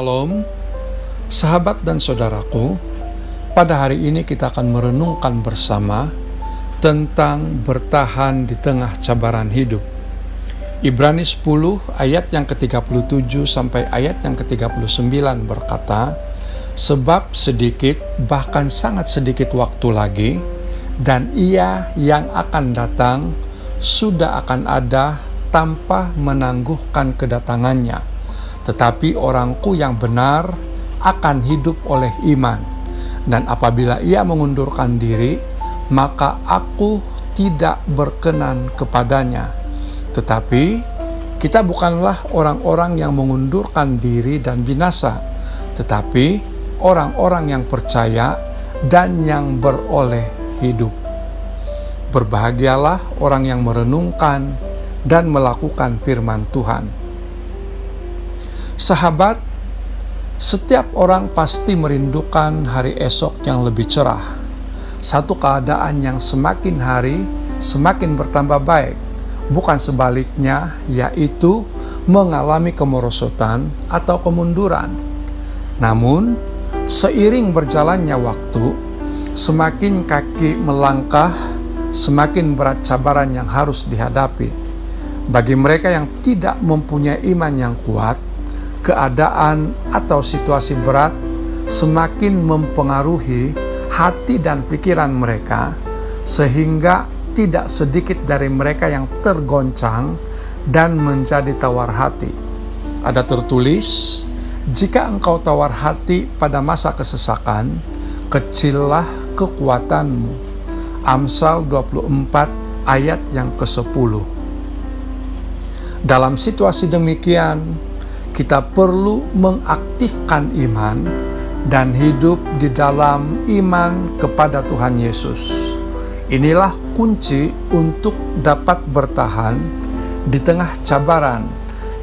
Shalom, sahabat dan saudaraku. Pada hari ini kita akan merenungkan bersama tentang bertahan di tengah cabaran hidup. Ibrani 10 ayat yang ke-37 sampai ayat yang ke-39 berkata, sebab sedikit, bahkan sangat sedikit waktu lagi, dan Ia yang akan datang sudah akan ada tanpa menangguhkan kedatangannya. Tetapi orangku yang benar akan hidup oleh iman. Dan apabila ia mengundurkan diri, maka aku tidak berkenan kepadanya. Tetapi kita bukanlah orang-orang yang mengundurkan diri dan binasa, tetapi orang-orang yang percaya dan yang beroleh hidup. Berbahagialah orang yang merenungkan dan melakukan firman Tuhan. Sahabat, setiap orang pasti merindukan hari esok yang lebih cerah. Satu keadaan yang semakin hari semakin bertambah baik, bukan sebaliknya, yaitu mengalami kemerosotan atau kemunduran. Namun, seiring berjalannya waktu, semakin kaki melangkah, semakin berat cabaran yang harus dihadapi. Bagi mereka yang tidak mempunyai iman yang kuat, keadaan atau situasi berat semakin mempengaruhi hati dan pikiran mereka, sehingga tidak sedikit dari mereka yang tergoncang dan menjadi tawar hati. Ada tertulis, jika engkau tawar hati pada masa kesesakan, kecillah kekuatanmu. Amsal 24 ayat yang ke-10. Dalam situasi demikian, kita perlu mengaktifkan iman dan hidup di dalam iman kepada Tuhan Yesus. Inilah kunci untuk dapat bertahan di tengah cabaran,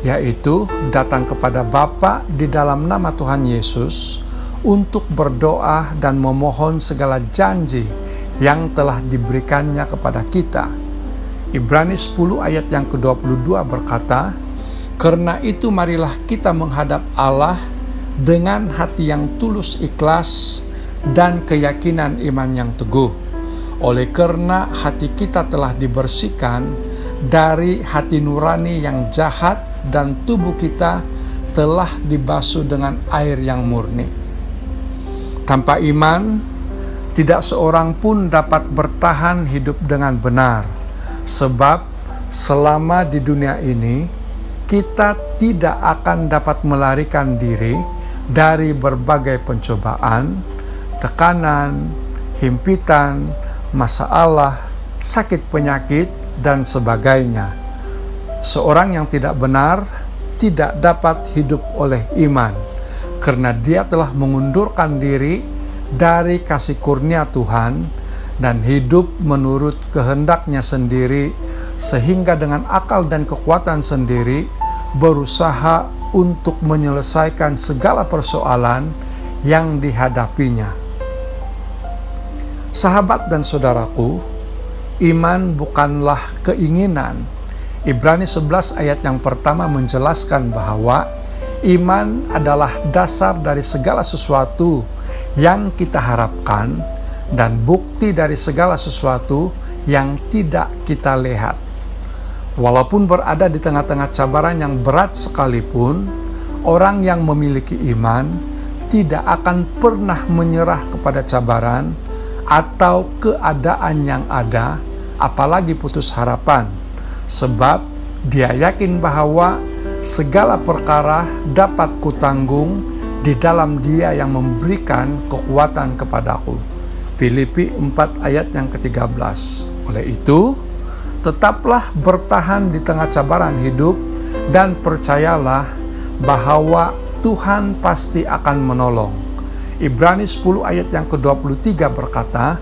yaitu datang kepada Bapa di dalam nama Tuhan Yesus untuk berdoa dan memohon segala janji yang telah diberikannya kepada kita. Ibrani 10 ayat yang ke-22 berkata, karena itu marilah kita menghadap Allah dengan hati yang tulus ikhlas dan keyakinan iman yang teguh. Oleh karena hati kita telah dibersihkan dari hati nurani yang jahat dan tubuh kita telah dibasuh dengan air yang murni. Tanpa iman, tidak seorang pun dapat bertahan hidup dengan benar. Sebab selama di dunia ini, kita tidak akan dapat melarikan diri dari berbagai pencobaan, tekanan, himpitan, masalah, sakit penyakit, dan sebagainya. Seorang yang tidak benar tidak dapat hidup oleh iman, karena dia telah mengundurkan diri dari kasih kurnia Tuhan dan hidup menurut kehendaknya sendiri, sehingga dengan akal dan kekuatan sendiri berusaha untuk menyelesaikan segala persoalan yang dihadapinya. Sahabat dan saudaraku, iman bukanlah keinginan. Ibrani 11 ayat yang pertama menjelaskan bahwa iman adalah dasar dari segala sesuatu yang kita harapkan dan bukti dari segala sesuatu yang tidak kita lihat. Walaupun berada di tengah-tengah cabaran yang berat sekalipun, orang yang memiliki iman tidak akan pernah menyerah kepada cabaran atau keadaan yang ada, apalagi putus harapan, sebab dia yakin bahwa segala perkara dapat kutanggung di dalam Dia yang memberikan kekuatan kepadaku. Filipi 4 ayat yang ke-13. Oleh itu, tetaplah bertahan di tengah cabaran hidup dan percayalah bahwa Tuhan pasti akan menolong. Ibrani 10 ayat yang ke-23 berkata,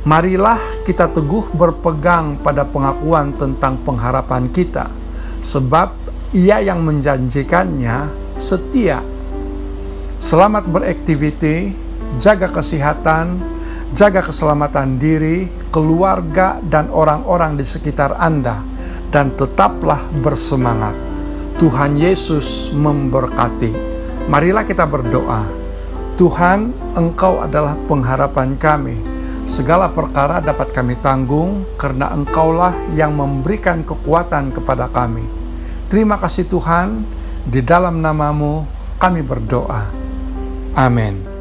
marilah kita teguh berpegang pada pengakuan tentang pengharapan kita, sebab Ia yang menjanjikannya setia. Selamat beraktiviti, jaga kesehatan, jaga keselamatan diri, keluarga, dan orang-orang di sekitar Anda, dan tetaplah bersemangat. Tuhan Yesus memberkati. Marilah kita berdoa. Tuhan, Engkau adalah pengharapan kami. Segala perkara dapat kami tanggung karena Engkaulah yang memberikan kekuatan kepada kami. Terima kasih Tuhan, di dalam nama-Mu kami berdoa. Amin.